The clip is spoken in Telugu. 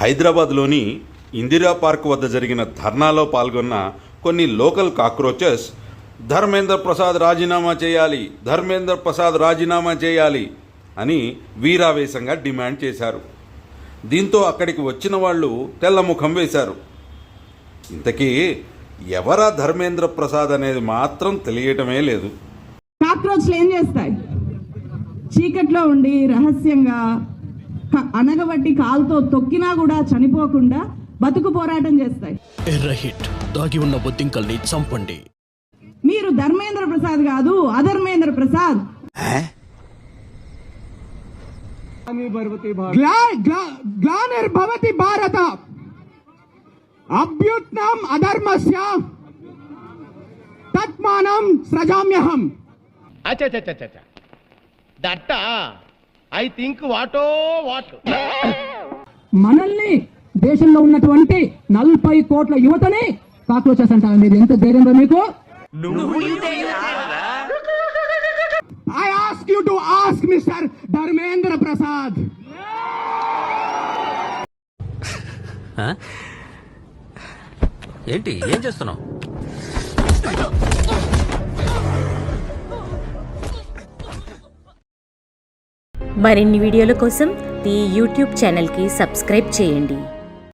హైదరాబాద్లోని ఇందిరా పార్క్ వద్ద జరిగిన ధర్నాలో పాల్గొన్న కొన్ని లోకల్ కాక్రోచెస్ ధర్మేంద్ర ప్రసాద్ రాజీనామా చేయాలి, ధర్మేంద్ర ప్రసాద్ రాజీనామా చేయాలి అని వీరావేశంగా డిమాండ్ చేశారు. దీంతో అక్కడికి వచ్చిన వాళ్ళు తెల్లముఖం వేశారు. ఇంతకీ ఎవరా ధర్మేంద్ర ప్రసాద్ అనేది మాత్రం తెలియటమే లేదు. కాక్రోచ్లు ఏం చేస్తాయి? చీకట్లో ఉండి రహస్యంగా అనగబట్టి కాలుతో తొక్కినా కూడా చనిపోకుండా బతుకు పోరాటం చేస్తాయి. దాగి ఉన్న బొద్దింకల్ని చంపండి. మీరు ధర్మేంద్ర ప్రసాద్ కాదు, అధర్మేంద్ర ప్రసాద్. గ్లానిర్భవతి భారత అభ్యుత్నం అధర్మస్య తత్మానం సృజామ్యహం. That I think what what. మనల్ని దేశంలో ఉన్నటువంటి 40 కోట్ల యువతని కాక్రోచెస్ అంటారు. మీరు ఎంత ధైర్యంలో మీకు? I ask you to ask mister Dharmendra Prasad. ఏంటి ఏం చేస్తున్నావు? మరిన్ని వీడియోల కోసం ఈ యూట్యూబ్ ఛానల్కి సబ్స్క్రైబ్ చేయండి.